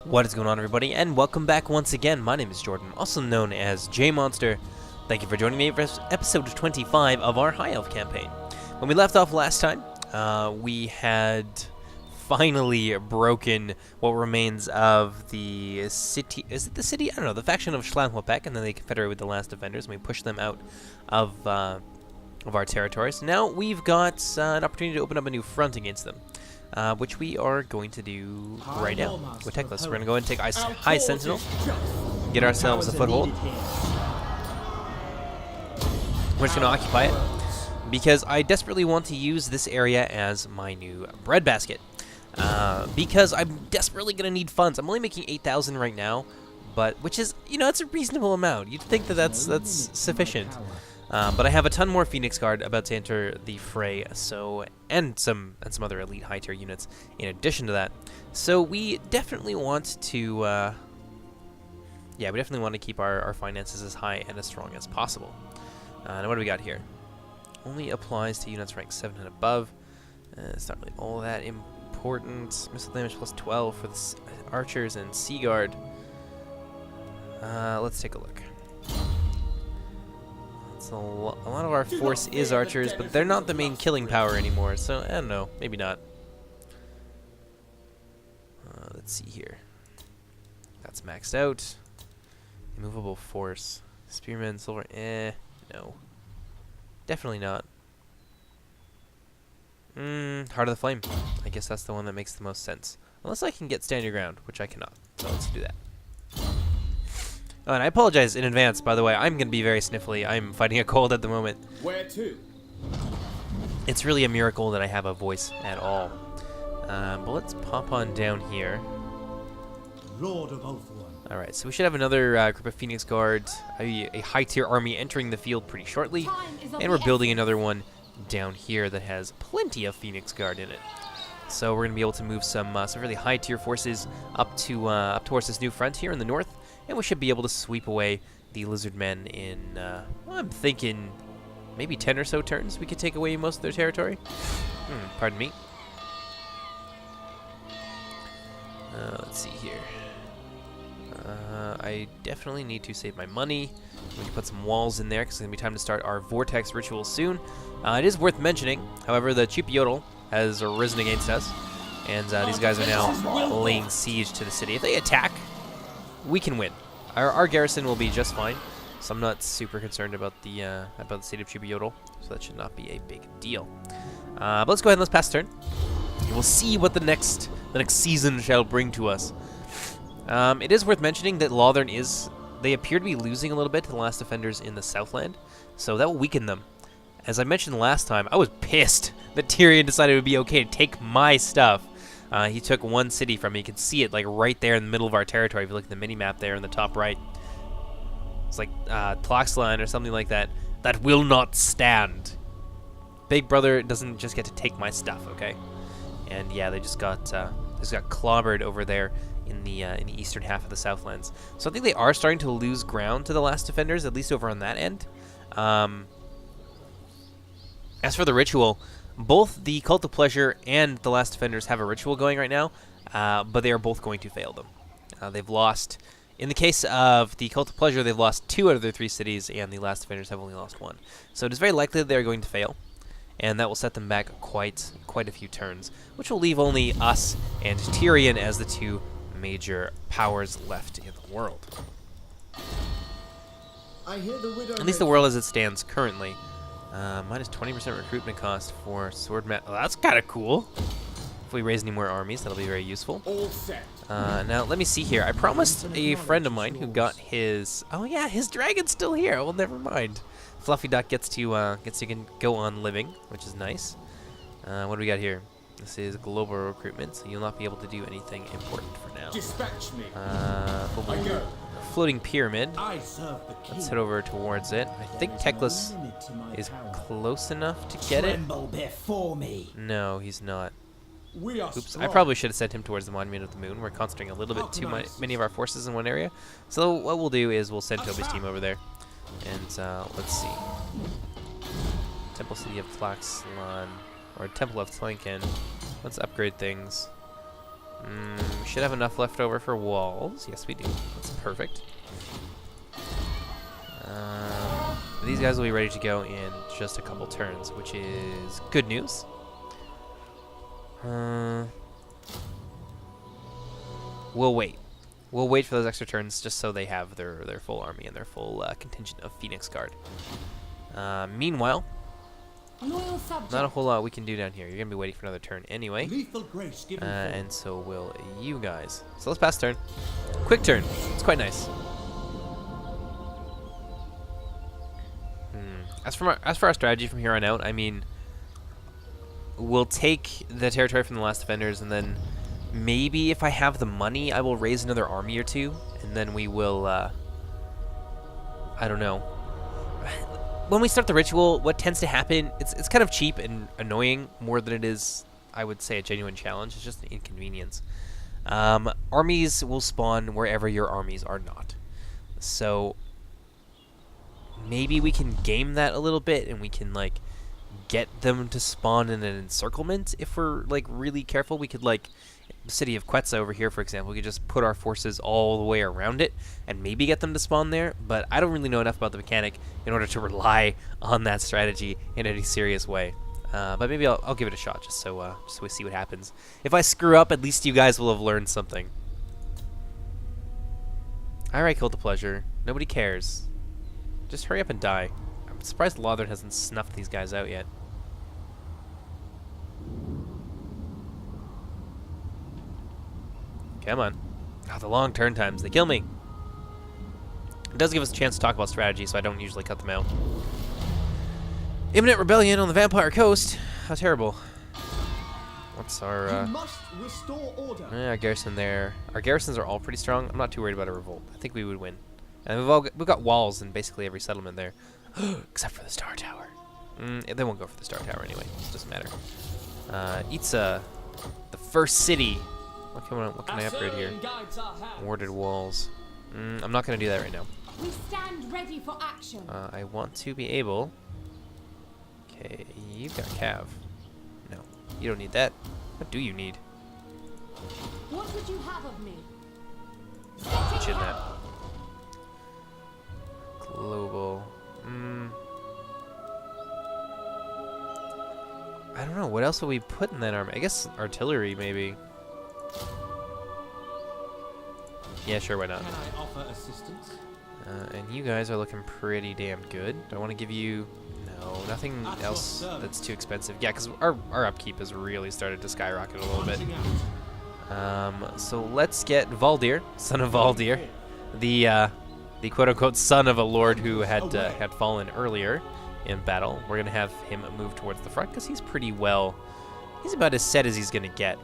What is going on, everybody, and welcome back once again. My name is Jordan, also known as JMonster. Thank you for joining me for episode 25 of our High Elf campaign. When we left off last time, we had finally broken what remains of the city. Is it the city? I don't know. The faction of Schlangenwapek, and then they confederate with the last defenders, and we pushed them out of our territories. Now we've got an opportunity to open up a new front against them. Which we are going to do right now with Teclis. We're going to go and take High Sentinel, get ourselves a foothold. We're just going to occupy it, because I desperately want to use this area as my new breadbasket. Because I'm desperately going to need funds. I'm only making 8,000 right now, but which is, you know, it's a reasonable amount. You'd think that that's sufficient. But I have a ton more Phoenix Guard about to enter the fray, so and some other elite high tier units in addition to that. So we definitely want to, we definitely want to keep our finances as high and as strong as possible. Now what do we got here? Only applies to units ranked 7 and above. It's not really all that important. Missile damage plus 12 for the archers and Sea Guard. Let's take a look. A lot of our force is archers, but they're not the main killing power anymore, so I don't know, maybe not. Let's see here. That's maxed out. Immovable force. Spearmen, silver, no. Definitely not. Heart of the Flame. I guess that's the one that makes the most sense. Unless I can get Stand Your Ground, which I cannot, so let's do that. Oh, and I apologize in advance, by the way. I'm going to be very sniffly. I'm fighting a cold at the moment. Where to? It's really a miracle that I have a voice at all. But let's pop on down here. Lord of Ulthuan. Alright, so we should have another group of Phoenix Guards, a high-tier army entering the field pretty shortly. And we're building another one down here that has plenty of Phoenix Guard in it. So we're going to be able to move some really high-tier forces up towards this new front here in the north. And we should be able to sweep away the Lizardmen in, I'm thinking, maybe 10 or so turns. We could take away most of their territory. Pardon me. Let's see here. I definitely need to save my money. We can put some walls in there, because it's going to be time to start our Vortex ritual soon. It is worth mentioning, however, the Chipiotl has arisen against us. And these guys are now laying siege to the city. If they attack, we can win. Our garrison will be just fine, so I'm not super concerned about the city of Chipiotl, so that should not be a big deal. But let's go ahead and let's pass turn. And we'll see what the next season shall bring to us. It is worth mentioning that Lothern they appear to be losing a little bit to the last defenders in the Southland, so that will weaken them. As I mentioned last time, I was pissed that Tyrion decided it would be okay to take my stuff. He took one city from me. You can see it like right there in the middle of our territory. If you look at the mini-map there in the top right. It's like Tloxline or something like that. That will not stand. Big Brother doesn't just get to take my stuff, okay? And yeah, they just got clobbered over there in the eastern half of the Southlands. So I think they are starting to lose ground to the last defenders, at least over on that end. As for the ritual, both the Cult of Pleasure and the Last Defenders have a ritual going right now, but they are both going to fail them. They've lost, in the case of the Cult of Pleasure, they've lost 2 out of their 3 cities, and the Last Defenders have only lost 1. So it is very likely that they are going to fail, and that will set them back quite a few turns, which will leave only us and Tyrion as the 2 major powers left in the world. I hear the widow. At least the world as it stands currently. Minus 20% recruitment cost for swordman. Oh, that's kind of cool. If we raise any more armies, that'll be very useful. All set. Now, let me see here. I promised a friend of mine who got his... Oh, yeah, his dragon's still here. Well, never mind. Fluffy Duck gets to go on living, which is nice. What do we got here? This is global recruitment, so you'll not be able to do anything important for now. Dispatch me. I go. Floating pyramid. Let's head over towards it. I think Teclis is close enough to get it. No, he's not. Oops, I probably should have sent him towards the Monument of the Moon. We're concentrating a little bit too many of our forces in one area. So what we'll do is we'll send Toby's team over there. And let's see. Temple City of Tlaxlan, or Temple of Tlanken. Let's upgrade things. We should have enough left over for walls. Yes, we do. That's perfect. These guys will be ready to go in just a couple turns, which is good news. We'll wait. We'll wait for those extra turns just so they have their full army and their full contingent of Phoenix Guard. Meanwhile, Loyal subject. not a whole lot we can do down here. You're going to be waiting for another turn anyway. Lethal grace given And so will you guys. So let's pass turn. Quick turn. It's quite nice. As for our strategy from here on out, I mean, we'll take the territory from the last defenders, and then maybe if I have the money, I will raise another army or two, and then we will, I don't know. When we start the ritual, what tends to happen, it's kind of cheap and annoying more than it is, I would say, a genuine challenge. It's just an inconvenience. Armies will spawn wherever your armies are not. So maybe we can game that a little bit, and we can, like, get them to spawn in an encirclement if we're, like, really careful. We could, like, the city of Quetzal over here, for example, we could just put our forces all the way around it and maybe get them to spawn there, but I don't really know enough about the mechanic in order to rely on that strategy in any serious way. But maybe I'll give it a shot just so we see what happens. If I screw up, at least you guys will have learned something. Alright, Cult of Pleasure. Nobody cares. Just hurry up and die. I'm surprised Lothern hasn't snuffed these guys out yet. Come on. Oh, the long turn times. They kill me. It does give us a chance to talk about strategy, so I don't usually cut them out. Imminent rebellion on the Vampire Coast. How terrible. What's our... You must restore order. Our garrison there. Our garrisons are all pretty strong. I'm not too worried about a revolt. I think we would win. And we've got walls in basically every settlement there. Except for the Star Tower. They won't go for the Star Tower anyway. It doesn't matter. Itza, the first city. What can I upgrade here? Warded walls. I'm not going to do that right now. We stand ready for action. I want to be able... Okay, you've got Cav. No, you don't need that. What do you need? What would you have of me? Put you in that. Global. I don't know. What else would we put in that army? I guess artillery, maybe. Yeah, sure, why not? Can I offer assistance? And you guys are looking pretty damn good. Do I want to give you... No, nothing else that's too expensive. Yeah, because our upkeep has really started to skyrocket a little bit. So let's get Valdir, son of Valdir, the quote-unquote son of a lord who had fallen earlier in battle. We're going to have him move towards the front because he's pretty well... He's about as set as he's going to get.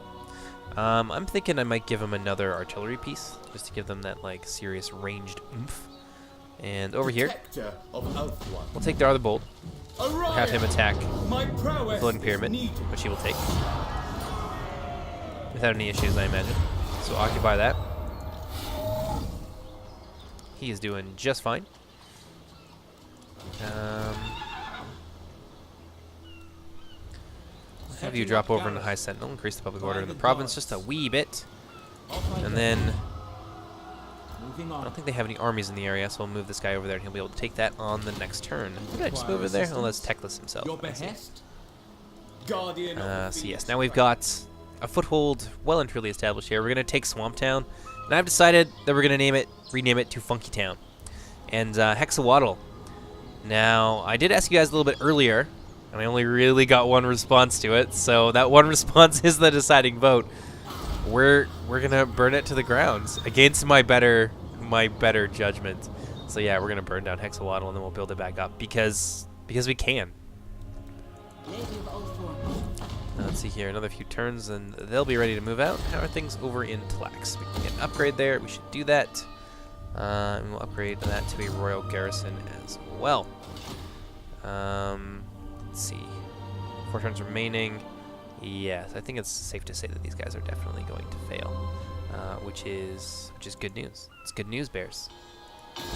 I'm thinking I might give him another artillery piece, just to give them that, like, serious ranged oomph. And over here, we'll take the other bolt. We'll have him attack the floating pyramid, which he will take. Without any issues, I imagine. So occupy that. He is doing just fine. Have you drop over into High Sentinel, increase the public order in the province just a wee bit. And then, I don't think they have any armies in the area, so we'll move this guy over there and he'll be able to take that on the next turn. Did I just move it there? Oh, that's Teclis himself. So yes, now we've got a foothold well and truly established here. We're going to take Swamp Town, and I've decided that we're going to rename it to Funky Town. And Hexawaddle. Now, I did ask you guys a little bit earlier, and I only really got one response to it, so that one response is the deciding vote. We're gonna burn it to the ground against my better judgment. So yeah, we're gonna burn down Hexawaddle and then we'll build it back up because we can. Let's see here, another few turns and they'll be ready to move out. How are things over in Tlax? We can get an upgrade there. We should do that. And we'll upgrade that to a royal garrison as well. Let's see. 4 turns remaining. Yes, I think it's safe to say that these guys are definitely going to fail, which is good news. It's good news, bears.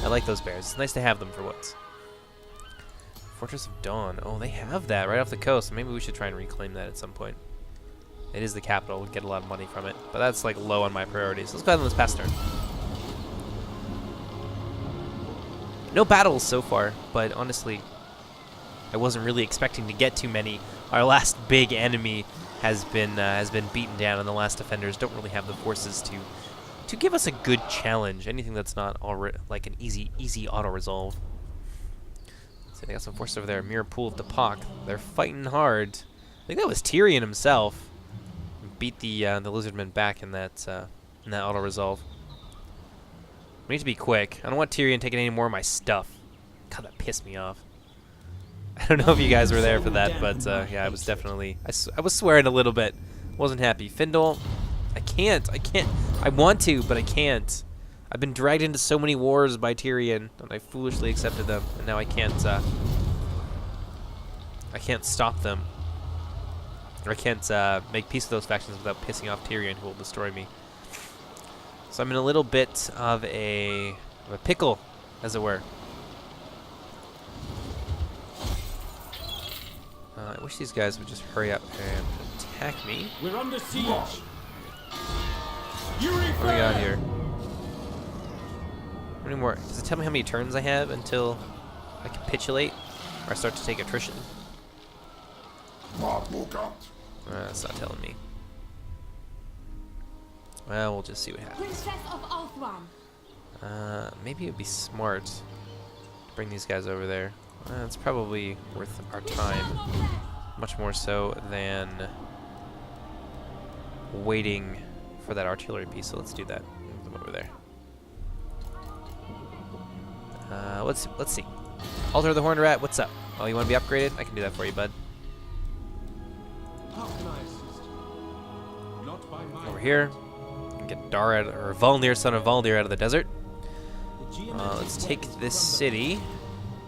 I like those bears. It's nice to have them for once. Fortress of Dawn. Oh, they have that right off the coast. Maybe we should try and reclaim that at some point. It is the capital. We'll get a lot of money from it. But that's like low on my priorities. Let's go ahead and let's pass turn. No battles so far, but honestly, I wasn't really expecting to get too many. Our last big enemy has been beaten down, and the last defenders don't really have the forces to give us a good challenge. Anything that's not already like an easy auto resolve. So they got some forces over there. Mirror Pool of Depok. They're fighting hard. I think that was Tyrion himself. Beat the Lizardmen back in that auto resolve. We need to be quick. I don't want Tyrion taking any more of my stuff. God, that pissed me off. I don't know if you guys were there for that, but yeah, I was definitely... I was swearing a little bit. Wasn't happy. Findle, I can't. I want to, but I can't. I've been dragged into so many wars by Tyrion, and I foolishly accepted them, and now I can't stop them. Or I can't make peace with those factions without pissing off Tyrion, who will destroy me. So I'm in a little bit of a pickle, as it were. I wish these guys would just hurry up and attack me. We're under siege. What do we got here? How many more? Does it tell me how many turns I have until I capitulate? Or I start to take attrition? That's not telling me. Well, we'll just see what happens. Princess of Althran. Maybe it would be smart to bring these guys over there. It's probably worth our time. Much more so than waiting for that artillery piece. So let's do that. Move them over there. Let's see. Altar of the Horned Rat, what's up? Oh, you want to be upgraded? I can do that for you, bud. How can I assist? Not by my Over here. Get Dar out, or Valnir, son of Valnir, out of the desert. Let's take this city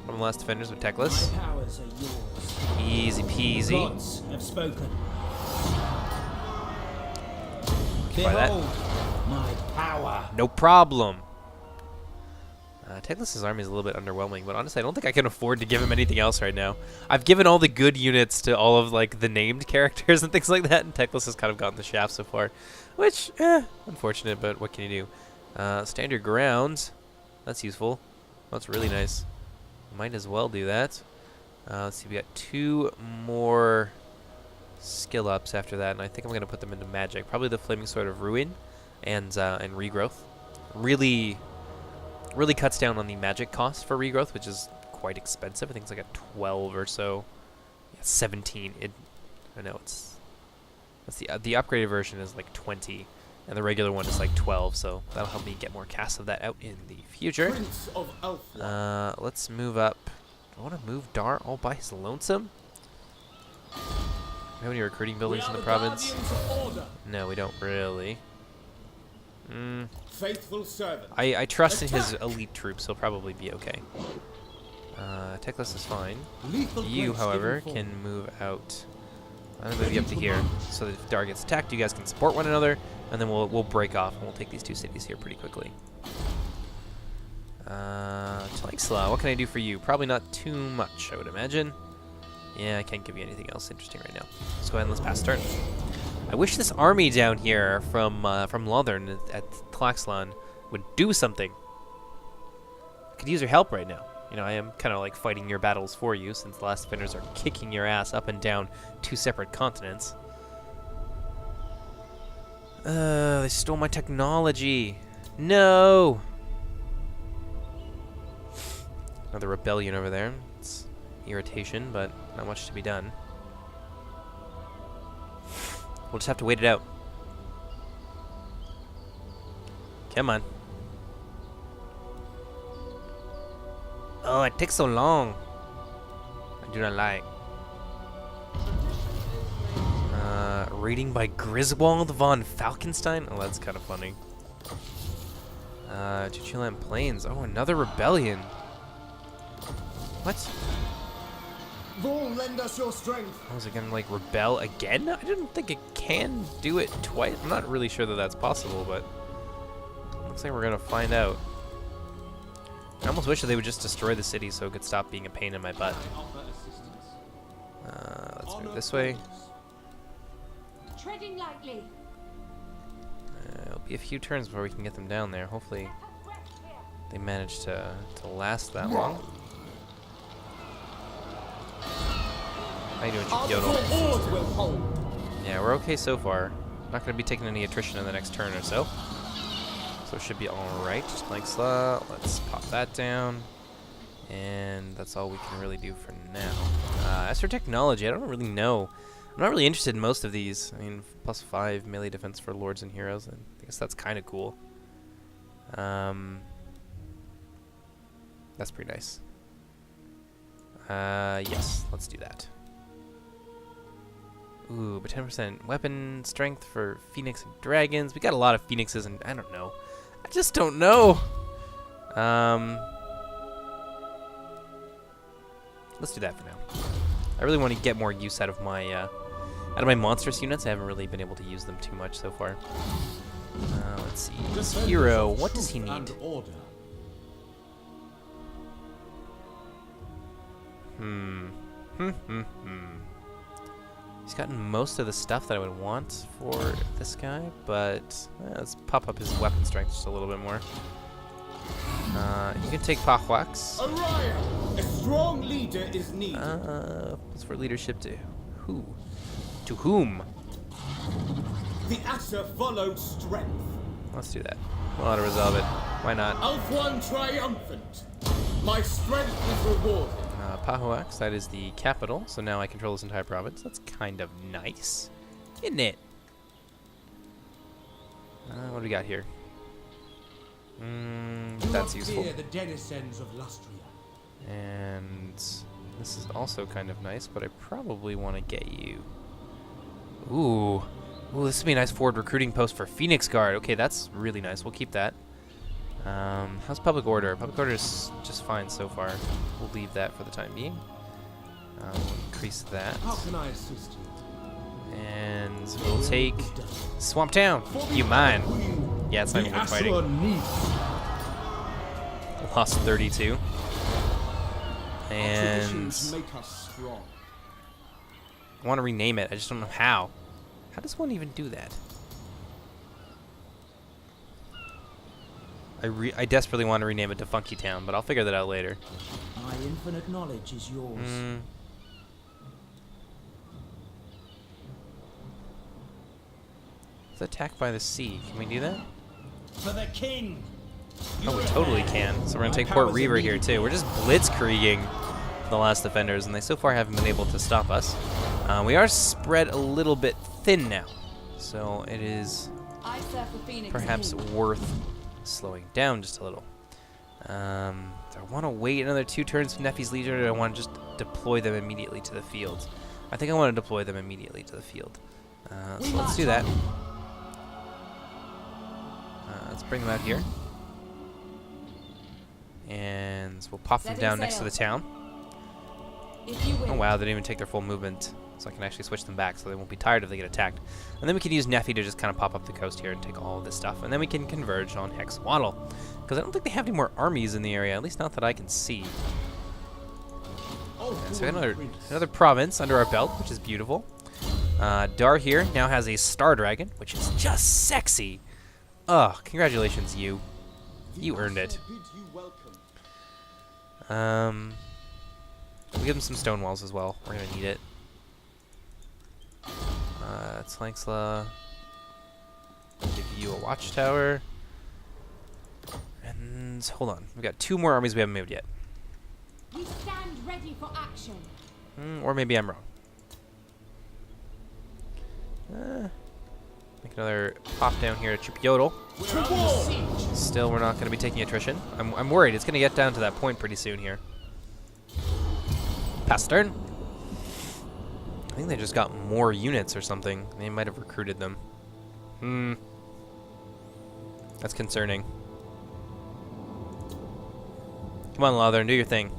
from the last defenders with Teclis. My powers are yours. Easy peasy. Gods have spoken. Try that. Behold my power. No problem. Teclis' army is a little bit underwhelming, but honestly, I don't think I can afford to give him anything else right now. I've given all the good units to all of like the named characters and things like that, and Teclis has kind of gotten the shaft so far, which, unfortunate, but what can you do? Stand your ground. That's useful. That's really nice. Might as well do that. Let's see, we got 2 more skill ups after that, and I think I'm going to put them into magic. Probably the Flaming Sword of Ruin and Regrowth. Really cuts down on the magic cost for Regrowth, which is quite expensive. I think it's like a 12 or so. Yeah, 17. I know that's the upgraded version is like 20, and the regular one is like 12. So that'll help me get more casts of that out in the future. Prince of Elfland. Let's move up. I want to move Dar all by his lonesome. Do we have any recruiting buildings in the province? No, we don't really. Faithful servant. I trust in his elite troops. He'll probably be okay. Teclis is fine. You, however, can move out. I'm gonna move you up to here, so that if Dar gets attacked, you guys can support one another, and then we'll break off and we'll take these 2 cities here pretty quickly. Tlaxla, what can I do for you? Probably not too much, I would imagine. Yeah, I can't give you anything else interesting right now. Let's go ahead and let's pass turn. I wish this army down here from Lothern at Tlaxlan would do something. I could use your help right now. You know, I am kind of like fighting your battles for you, since the last defenders are kicking your ass up and down 2 separate continents. They stole my technology. No! Another rebellion over there. It's irritation, but not much to be done. We'll just have to wait it out. Come on. Oh, it takes so long. I do not like. Reading by Griswold von Falkenstein? Oh, that's kind of funny. Chuchiland Plains. Oh, another rebellion. What? Vol, lend us your strength. I was it gonna like rebel again? I didn't think it can do it twice. I'm not really sure that that's possible, but looks like we're gonna find out. I almost wish that they would just destroy the city so it could stop being a pain in my butt. Let's move this way. Treading lightly. It'll be a few turns before we can get them down there. Hopefully they manage to last that long. How you doing, Chipiodal? Yeah, we're okay so far. Not going to be taking any attrition in the next turn or so. So it should be alright. Like let's pop that down. And that's all we can really do for now. As for technology, I don't really know. I'm not really interested in most of these. I mean, +5 melee defense for lords and heroes. And I guess that's kind of cool. That's pretty nice. Yes, let's do that. Ooh, but 10% weapon strength for Phoenix and Dragons. We got a lot of Phoenixes and I don't know. I just don't know. Let's do that for now. I really want to get more use out of my monstrous units. I haven't really been able to use them too much so far. Let's see. This hero, what does he need? He's gotten most of the stuff that I would want for this guy, but let's pop up his weapon strength just a little bit more. You can take Pahwax. A strong leader is needed. What's for leadership to who? To whom? The Asher followed strength. Let's do that. We'll auto resolve it. Why not? Alfwan triumphant. My strength is rewarded. Pahwax, that is the capital, so now I control this entire province. That's kind of nice, isn't it? What do we got here? That's useful. The denizens of Lustria. And this is also kind of nice, but I probably want to get you. Ooh, this would be a nice forward recruiting post for Phoenix Guard. Okay, that's really nice. We'll keep that. How's public order? Public order is just fine so far. We'll leave that for the time being. We'll increase that. How can I assist you? And we'll take Swamp Town. You mine? Yeah, it's not even worth fighting. Lost 32. And I want to rename it. I just don't know how. How does one even do that? I desperately want to rename it to Funky Town, but I'll figure that out later. My infinite knowledge is yours. It's attacked by the sea. Can we do that? For the king. Oh, we totally can. So we're gonna take Port Reaver here too. We're just blitzkrieging the last defenders, and they so far haven't been able to stop us. We are spread a little bit thin now, so it is perhaps worth slowing down just a little. Do I want to wait another 2 turns for Nefi's Legion, or do I want to just deploy them immediately to the field? I think I want to deploy them immediately to the field. So let's do that. Let's bring them out here. And we'll pop them down next to the town. Oh wow, they didn't even take their full movement. So I can actually switch them back so they won't be tired if they get attacked. And then we can use Nefi to just kind of pop up the coast here and take all of this stuff. And then we can converge on Hexwaddle. Because I don't think they have any more armies in the area, at least not that I can see. And so we got another province under our belt, which is beautiful. Dar here now has a Star Dragon, which is just sexy. Oh, congratulations, you. You earned it. We give them some stone walls as well. We're gonna need it. Slanxla. Give you a watchtower. And hold on, we've got 2 more armies we haven't moved yet. We stand ready for action. Or maybe I'm wrong. Make another pop down here to Chipiodal. Still, we're not going to be taking attrition. I'm worried. It's going to get down to that point pretty soon here. Pass turn. I think they just got more units or something. They might have recruited them. That's concerning. Come on, Lothern, do your thing.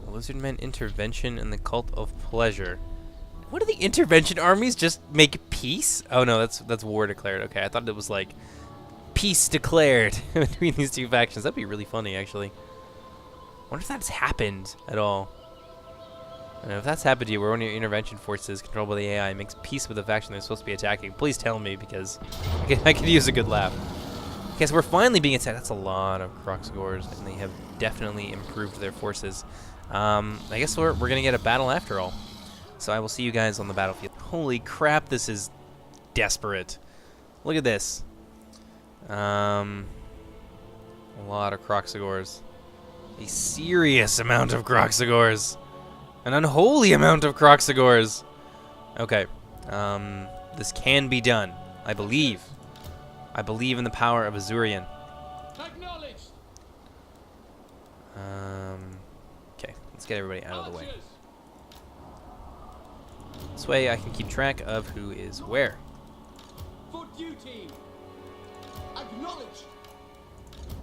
Lizardmen intervention in the cult of pleasure. What are the intervention armies? Just make peace? Oh no, that's war declared. Okay, I thought it was like peace declared between these 2 factions. That'd be really funny, actually. Wonder if that's happened at all. And if that's happened to you, where one of your intervention forces controlled by the AI makes peace with the faction they're supposed to be attacking, please tell me, because I could use a good laugh. Okay, so we're finally being attacked. That's a lot of Kroq-gars, and they have definitely improved their forces. I guess we're going to get a battle after all. So I will see you guys on the battlefield. Holy crap, this is desperate. Look at this. A lot of Kroq-gars. A serious amount of Kroq-gars. An unholy amount of Kroq-gars. Okay. This can be done. I believe. I believe in the power of Azurian. Acknowledged. Okay, let's get everybody out of the way. This way I can keep track of who is where. For duty. Acknowledged.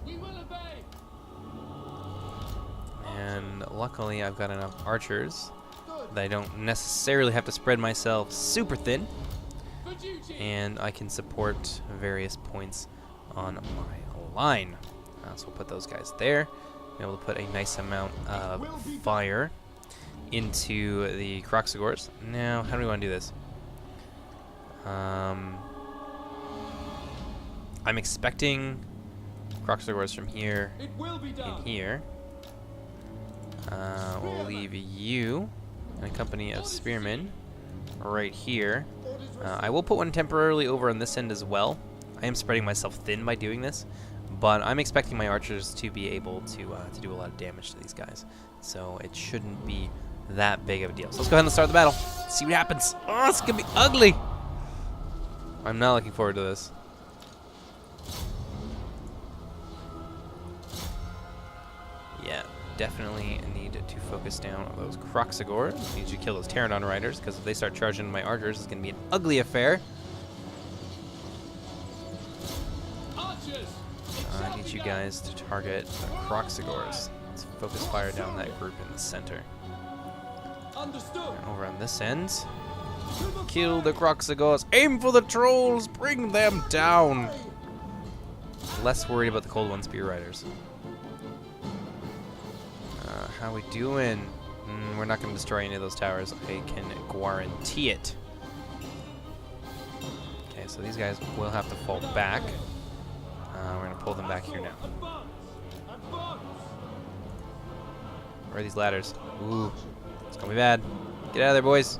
We will obey. And luckily I've got enough archers that I don't necessarily have to spread myself super thin. For duty. And I can support various points on my line. So we'll put those guys there. Be able to put a nice amount of fire into the Kroq-gars. Now, how do we want to do this? I'm expecting Kroq-gars from here It will be done. in here. We'll leave you in a company of spearmen right here. I will put one temporarily over on this end as well. I am spreading myself thin by doing this, but I'm expecting my archers to be able to do a lot of damage to these guys. So it shouldn't be that big of a deal. So let's go ahead and start the battle. See what happens. Oh, it's gonna be ugly. I'm not looking forward to this. Yeah, definitely need to focus down on those Kroq-gars. Need to kill those Pterodon riders, because if they start charging my archers, it's gonna be an ugly affair. Archers. I need you guys to target the Kroq-gars. Let's focus fire down that group in the center. Understood. And over on this end, kill the Kroq-gars. Aim for the trolls. Bring them down. Less worried about the Cold One Spear Riders. How we doing? We're not going to destroy any of those towers. I can guarantee it. Okay, so these guys will have to fall back. We're going to pull them back here now. Advance. Advance. Where are these ladders? Ooh, it's going to be bad. Get out of there, boys.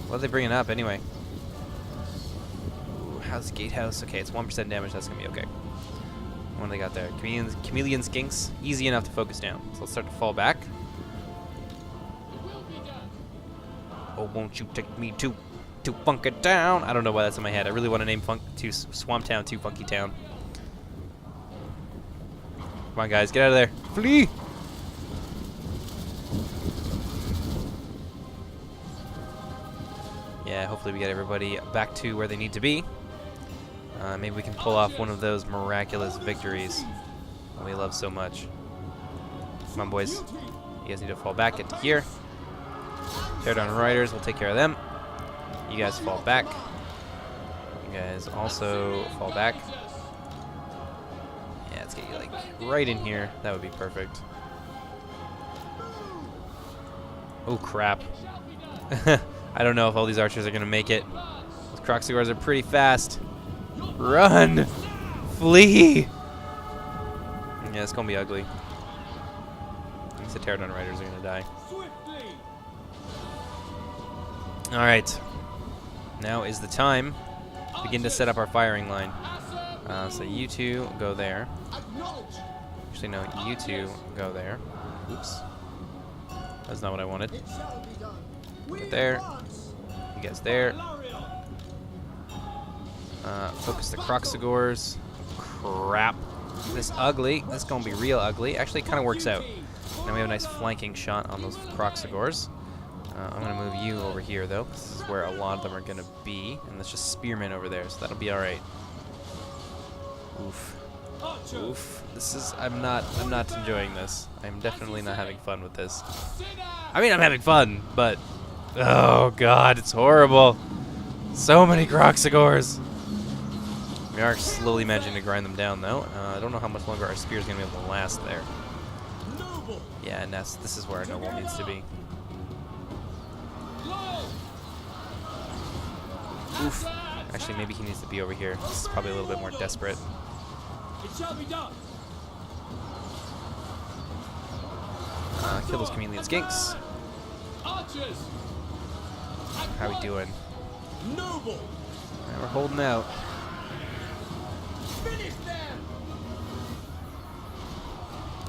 What are they bringing up anyway? Ooh, how's the gatehouse? Okay, it's 1% damage. That's going to be okay. What do they got there? Chameleon skinks. Easy enough to focus down. So let's start to fall back. It will be done. Oh, won't you take me to Funk It Down? I don't know why that's in my head. I really want to name Swamp Town to Funky Town. Come on, guys. Get out of there. Flee! Yeah, hopefully we get everybody back to where they need to be. Maybe we can pull off one of those miraculous victories that we love so much. Come on, boys. You guys need to fall back, get to here. Tear down riders, we'll take care of them. You guys fall back. You guys also fall back. Yeah, let's get you like right in here. That would be perfect. Oh, crap. I don't know if all these archers are going to make it. Those Kroq-gars are pretty fast. Run! Flee! Yeah, it's gonna be ugly. These Pterodon riders are gonna die. Swiftly. Alright. Now is the time to begin to set up our firing line. So you two go there. Acknowledged. Actually, no, you two go there. Oops. That's not what I wanted. It shall be done. We Right there. advance. You guys there. Larion. Focus the Kroq-gars. Crap. This ugly. This is gonna be real ugly. Actually, it kind of works out. Now we have a nice flanking shot on those Kroq-gars. I'm gonna move you over here though. This is where a lot of them are gonna be, and there's just spearmen over there, so that'll be all right. Oof. Archers. Oof. This is. I'm not enjoying this. I'm definitely not having fun with this. Sit down. I mean, I'm having fun, but oh god, it's horrible. So many Kroq-gars. We are slowly managing to grind them down, though. I don't know how much longer our spear is going to be able to last there. Noble. Yeah, and this is where our noble needs to be. Oof. Actually, maybe he needs to be over here. This is probably a little bit more desperate. It shall be done. Kill those chameleon skinks. Archers. How we doing? Noble! We're holding out. Finish them!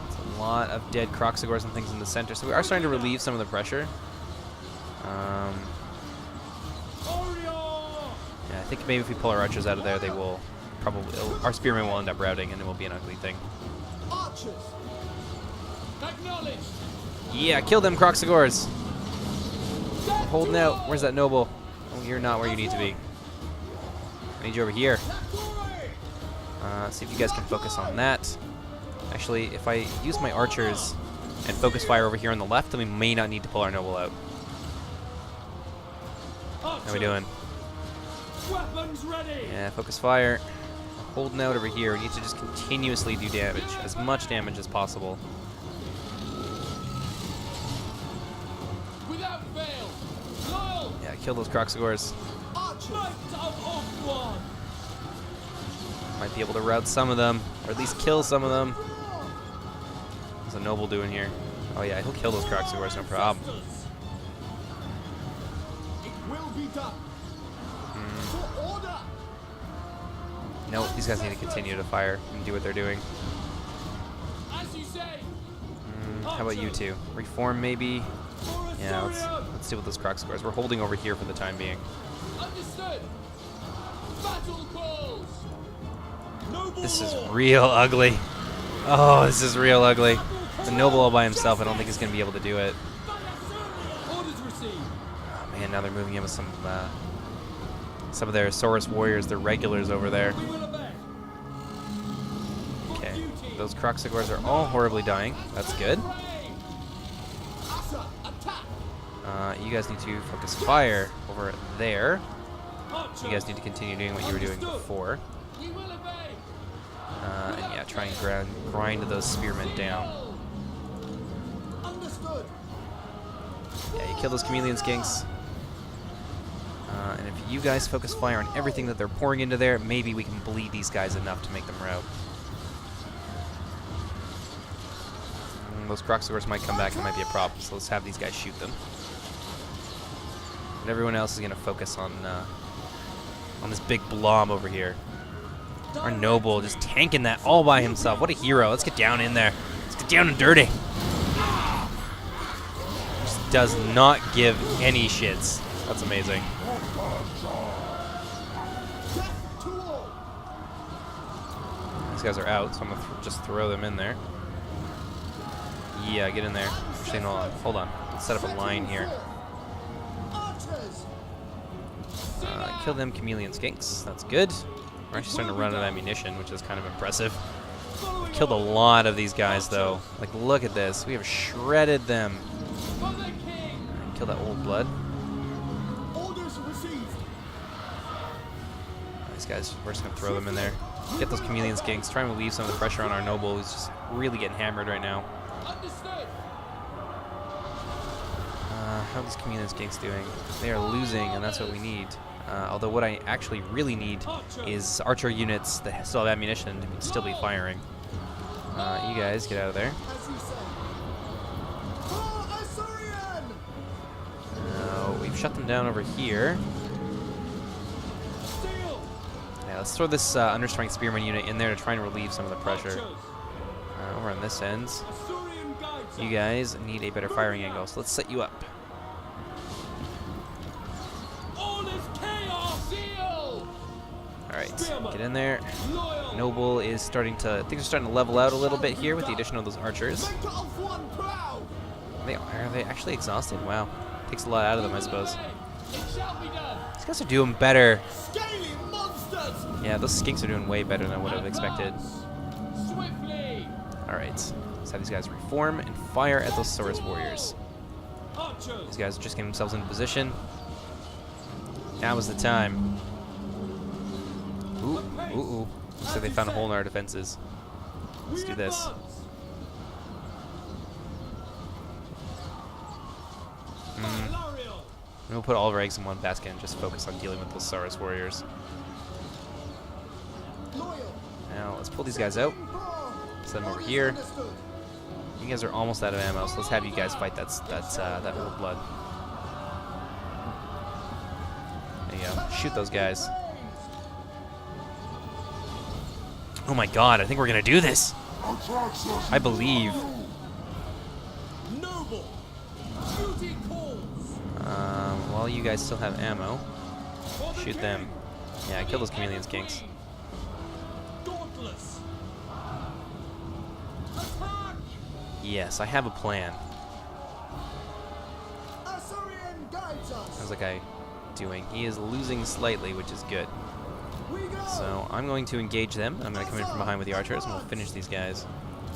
It's a lot of dead Kroq-gars and things in the center, so we are starting to relieve some of the pressure. Yeah, I think maybe if we pull our archers out of there, they will probably... our spearmen will end up routing, and it will be an ugly thing. Archers! Acknowledged. Yeah, kill them Kroq-gars. Holding out. Where's that noble? Oh, you're not where you need to be. I need you over here. See if you guys can focus on that. Actually, if I use my archers and focus fire over here on the left, then we may not need to pull our noble out. How are we doing? Weapons ready. Yeah, focus fire. Holding out over here. We need to just continuously do damage. As much damage as possible. Without fail. Loyal. Yeah, kill those Kroq-gars. Knight of Oathborn. Might be able to rout some of them, or at least kill some of them. What's a noble doing here? Oh yeah, he'll kill those Kroq-gars, no problem. It will be done. For order! No, these guys need to continue to fire and do what they're doing. As you say. How about you two? Reform maybe? Yeah, let's deal with those Kroq-gars. We're holding over here for the time being. Understood. Battle calls. Noble This is lord. real ugly. Oh, this is real ugly. The noble all by himself, I don't think he's going to be able to do it. Orders received. Oh man, now they're moving in with some of their Saurus warriors, their regulars over there. We will obey. Okay, those Kroq-gars are all horribly dying. That's good. Asa, attack! You guys need to focus fire over there. Archers. You guys need to continue doing what you were doing before. We will obey. And yeah, try and grind those spearmen down. Understood! Yeah, you kill those chameleon skinks. And if you guys focus fire on everything that they're pouring into there, maybe we can bleed these guys enough to make them rout. Those Kroq-gars might come back and might be a problem, so let's have these guys shoot them. And everyone else is going to focus on this big blob over here. Our noble just tanking that all by himself. What a hero. Let's get down in there. Let's get down and dirty. Just does not give any shits. That's amazing. Death to all! These guys are out, so I'm going to just throw them in there. Yeah, get in there. Actually, no, hold on. Let's set up a line here. Archers! Kill them chameleon skinks. That's good. We're actually starting to run out of ammunition, which is kind of impressive. Killed a lot of these guys, though. Like, look at this. We have shredded them. For the king. Kill that old blood. Orders received! These guys, we're just going to throw them in there. Get those chameleon skinks. Try and relieve some of the pressure on our noble, who's just really getting hammered right now. Understood. How are these chameleon skinks doing? They are losing, and that's what we need. Although what I actually really need is archer units that still have ammunition to still be firing. You guys, get out of there. As you say. For Assyrian! We've shut them down over here. Steel. Yeah, let's throw this understrength spearman unit in there to try and relieve some of the pressure. Over on this end, Assyrian guides. you guys need a better firing angle, so let's set you up. All is chaos. Seal. Alright, get in there. Loyal. Noble is starting to, things are starting to level out a little bit here with the addition of those archers. Center of one proud! Are they actually exhausted? Wow. Takes a lot out of them, I suppose. It shall be done. These guys are doing better. Scaly monsters! Yeah, those skinks are doing way better than I would have expected. Swiftly. Alright, let's have these guys reform and fire at those Saurus warriors. Archers. These guys are just getting themselves into position. Now is the time. Ooh, ooh, ooh. Looks like they found a hole in our defenses. Let's do this. And we'll put all of our eggs in one basket and just focus on dealing with those Saurus warriors. Loyal. Now let's pull these guys out. Send them over here. You guys are almost out of ammo, so let's have you guys fight that old blood. There you go. Shoot those guys. Oh my god, I think we're gonna do this. I believe. Noble. Duty calls. While you guys still have ammo, For the shoot king. them. Yeah, kill those chameleons, kinks. Dauntless. Attack. Yes, I have a plan. Assyrian guides us. How's that guy doing? He is losing slightly, which is good. We go. So I'm going to engage them. I'm going to come in from behind with the archers, and we'll finish these guys.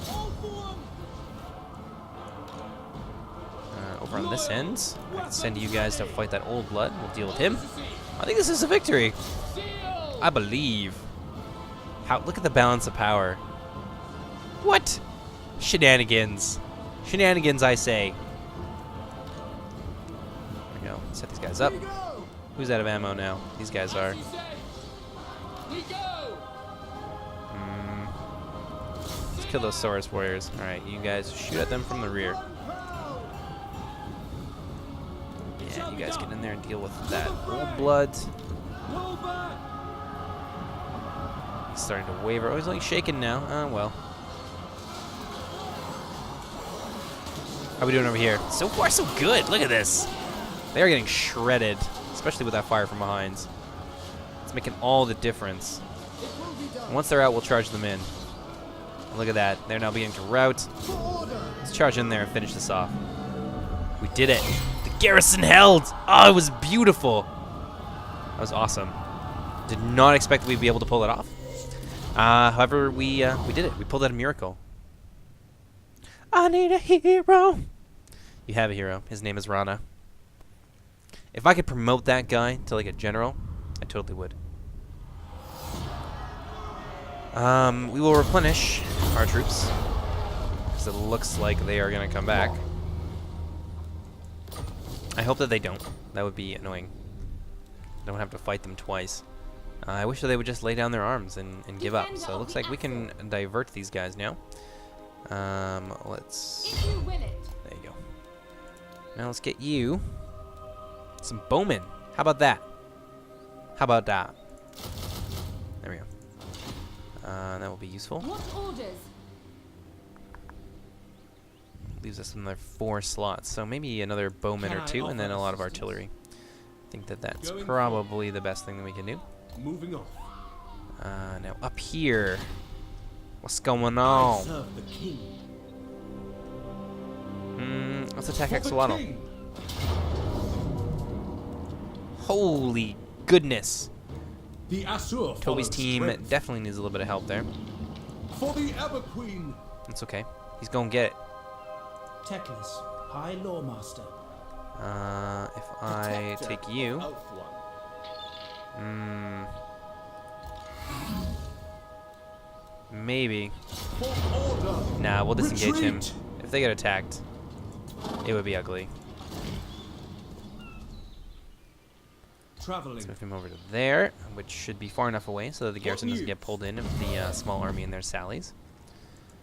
All for 'em. Over on this end, I can send you guys to fight that old blood. We'll deal with him. I think this is a victory. Seal. I believe. Look at the balance of power. What? Shenanigans. Shenanigans, I say. There we go. Set these guys up. We go. Who's out of ammo now? These guys are. As you say. We go. Let's kill those Saurus warriors. Alright, you guys shoot at them from the rear. Yeah, you guys get in there and deal with that old blood. Roll back. He's starting to waver. Oh, he's like shaking now. Oh, well. How we doing over here? So far, so good. Look at this. They are getting shredded, especially with that fire from behind. It's making all the difference. It will be done. And once they're out, we'll charge them in. And look at that. They're now beginning to rout. For order. Let's charge in there and finish this off. We did it. The garrison held. Oh, it was beautiful. That was awesome. Did not expect we'd be able to pull it off. However, we did it. We pulled out a miracle. I need a hero. You have a hero. His name is Rana. If I could promote that guy to like a general, I totally would. We will replenish our troops, because it looks like they are going to come back. I hope that they don't. That would be annoying. Don't have to fight them twice. I wish that they would just lay down their arms and give up. So it looks like we can divert these guys now. Let's... If you will it. There you go. Now let's get you some bowmen. How about that? How about that? There we go. That will be useful. What orders? Leaves us another 4 slots. So maybe another bowman or 2, and then a lot of artillery. I think that that's probably the best thing that we can do. Moving on. Now up here. What's going I on? serve the king. Let's attack For the Axolotl. king. Holy goodness. The Asur Toby's follows team strength. definitely needs a little bit of help there. For the Ever Queen. It's okay. He's gonna get it. Teclis, High Loremaster. If I Protector take you, of Elf One. maybe. For order. Nah, we'll disengage him. Retreat. If they get attacked, it would be ugly. Traveling. Let's move him over to there, which should be far enough away so that the garrison doesn't get news? pulled in with the small army and their sallies.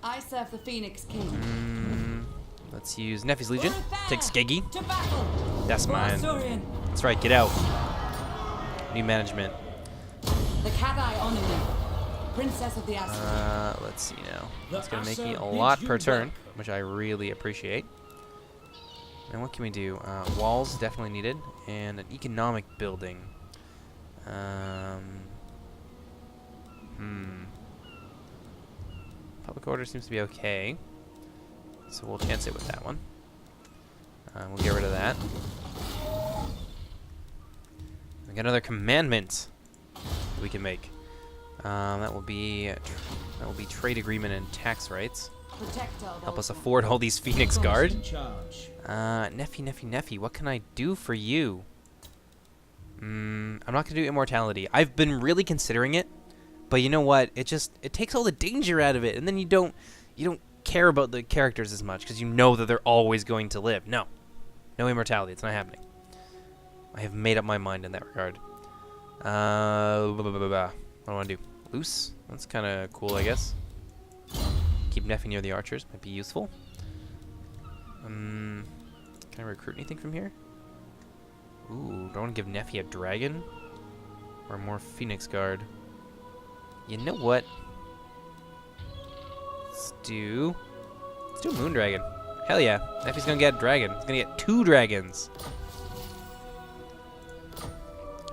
I serve the Phoenix King. Let's use Nefi's Legion. Take Skeggy. To battle. That's For mine. Asturian. That's right, get out. New management. The Kadai honor you. Princess of the Asur. Let's see now. The That's going to make me a Asur lot bids per you turn, welcome. which I really appreciate. And what can we do? Walls definitely needed, and an economic building. Public order seems to be okay, so we'll chance it with that one. We'll get rid of that. We got another commandment that we can make. That will be trade agreement and tax rights. Protector of Help us Ulster. afford all these Phoenix Guard. In charge. Neffy, what can I do for you? I'm not gonna do immortality. I've been really considering it, but you know what? It takes all the danger out of it, and then you don't care about the characters as much because you know that they're always going to live. No immortality. It's not happening. I have made up my mind in that regard. What do I want to do? Loose? That's kind of cool, I guess. Keep Neffy near the archers. Might be useful. Can I recruit anything from here? Ooh, do I want to give Neffy a dragon? Or more Phoenix Guard? You know what? Let's do a Moon Dragon. Hell yeah. Neffy's gonna get a dragon. He's gonna get 2 dragons.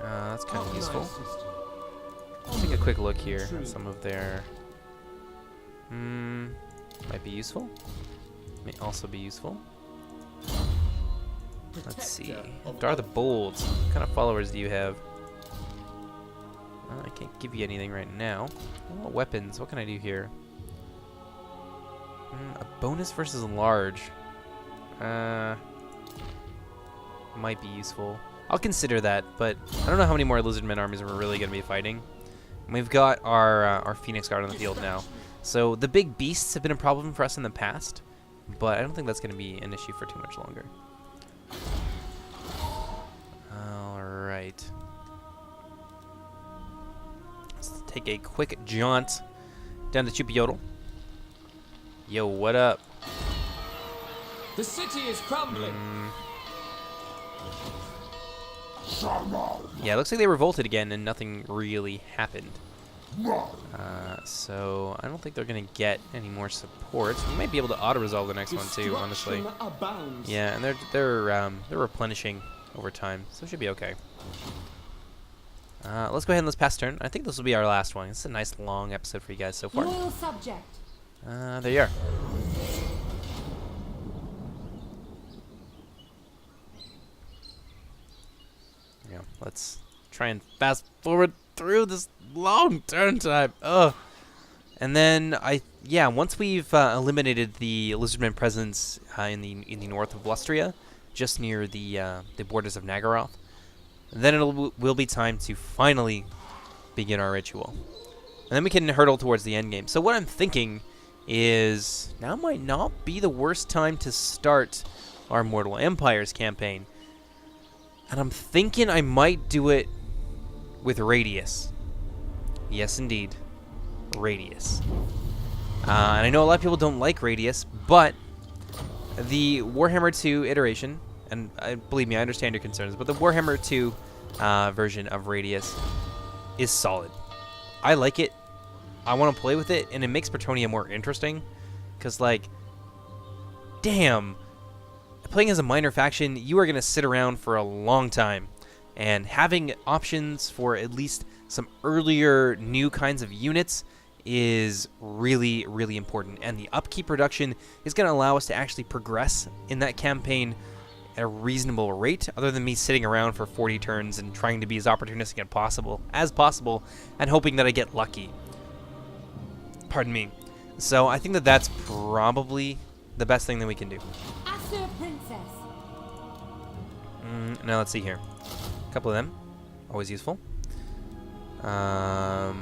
That's kind of useful. Let's take a quick look here at some of their... might be useful. May also be useful. Let's see. Dar the Bold. What kind of followers do you have? I can't give you anything right now. Oh, weapons. What can I do here? A bonus versus large. Might be useful. I'll consider that, but I don't know how many more Lizardmen armies we're really going to be fighting. We've got our Phoenix Guard on the field now. So the big beasts have been a problem for us in the past, but I don't think that's going to be an issue for too much longer. Alright. Let's take a quick jaunt down to Chupiyodel. Yo, what up? The city is crumbling. Yeah, it looks like they revolted again and nothing really happened. So I don't think they're gonna get any more support. We might be able to auto-resolve the next one too, honestly. Abounds. Yeah, and they're replenishing over time, so it should be okay. Let's go ahead and let's pass turn. I think this will be our last one. It's a nice long episode for you guys so far. Loyal subject. There you are. Yeah, let's try and fast forward through this long turn time. Ugh. And then once we've eliminated the Lizardmen presence in the north of Lustria, just near the borders of Naggaroth, then will be time to finally begin our ritual. And then we can hurtle towards the end game. So what I'm thinking is now might not be the worst time to start our Mortal Empires campaign. And I'm thinking I might do it with Radius. Yes, indeed. Radius. And I know a lot of people don't like Radius, but the Warhammer 2 iteration, and believe me, I understand your concerns, but the Warhammer 2 version of Radius is solid. I like it. I want to play with it, and it makes Bretonnia more interesting. Because, like, damn, playing as a minor faction, you are going to sit around for a long time. And having options for at least some earlier new kinds of units is really, really important. And the upkeep reduction is going to allow us to actually progress in that campaign at a reasonable rate, other than me sitting around for 40 turns and trying to be as opportunistic as possible and hoping that I get lucky. Pardon me. So I think that that's probably the best thing that we can do. Asur Princess. Now let's see here. A couple of them. Always useful. Let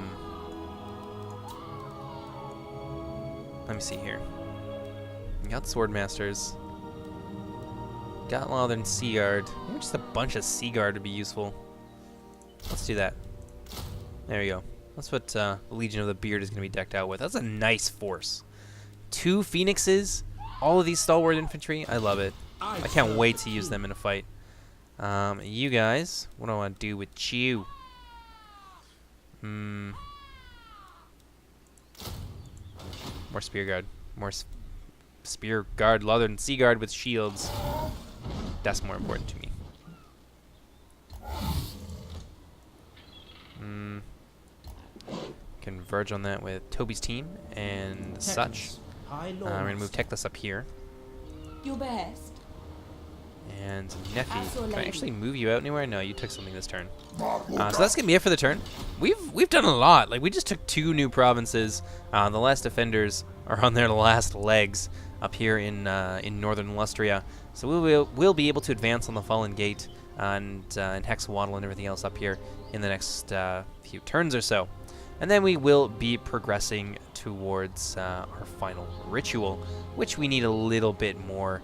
me see here. We got Swordmasters. Got Lothern Seaguard. Maybe just a bunch of Seaguard would be useful. Let's do that. There we go. That's what the Legion of the Beard is going to be decked out with. That's a nice force. 2 Phoenixes. All of these stalwart infantry. I love it. I can't wait to use them in a fight. You guys, what do I want to do with you? More Spear Guard. More Spear Guard, Lothern Sea Guard with shields. That's more important to me. Converge on that with Toby's team and such. We're going to move Teclis up here. Your best. And Neffy, can I actually move you out anywhere? No, you took something this turn. So that's gonna be it for the turn. We've done a lot. Like, we just took 2 new provinces. The last defenders are on their last legs up here in northern Lustria. So we'll be able to advance on the Fallen Gate and Hexawaddle and everything else up here in the next few turns or so. And then we will be progressing towards our final ritual, which we need a little bit more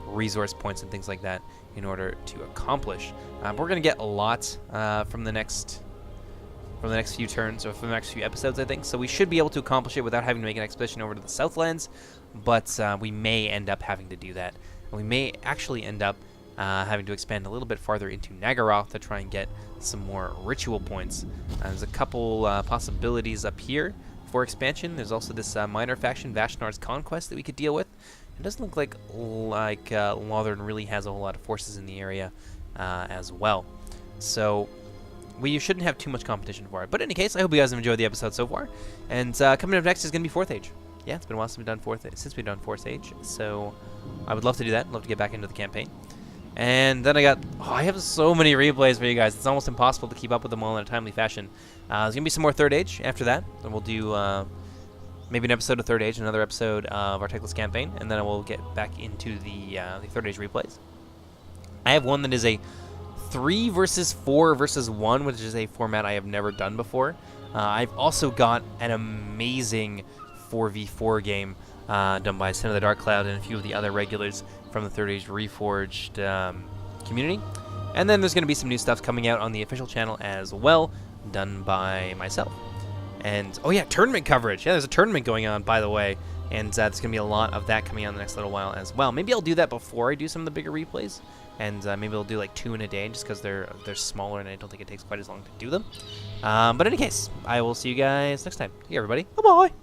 resource points and things like that in order to accomplish. But we're going to get a lot from the next few turns, or from the next few episodes, I think. So we should be able to accomplish it without having to make an expedition over to the Southlands, but we may end up having to do that. And we may actually end up having to expand a little bit farther into Naggaroth to try and get some more ritual points. There's a couple possibilities up here for expansion. There's also this minor faction, Vashnar's Conquest, that we could deal with. It doesn't look like Lothern really has a whole lot of forces in the area as well. So we shouldn't have too much competition for it. But in any case, I hope you guys have enjoyed the episode so far. And coming up next is going to be 4th Age. Yeah, it's been a while since we've done 4th Age. So I would love to do that. Love to get back into the campaign. And then I have so many replays for you guys. It's almost impossible to keep up with them all in a timely fashion. There's going to be some more 3rd Age after that. Then we'll do maybe an episode of 3rd Age, another episode of our Teclis campaign, and then I will get back into the 3rd Age replays. I have one that is a 3 versus 4 versus 1, which is a format I have never done before. I've also got an amazing 4v4 game done by Sin of the Dark Cloud and a few of the other regulars from the 3rd Age Reforged community. And then there's going to be some new stuff coming out on the official channel as well, done by myself. And, oh yeah, tournament coverage. Yeah, there's a tournament going on, by the way. And there's going to be a lot of that coming out in the next little while as well. Maybe I'll do that before I do some of the bigger replays. And maybe I'll do like 2 in a day just because they're smaller and I don't think it takes quite as long to do them. But in any case, I will see you guys next time. Hey, everybody. Bye-bye.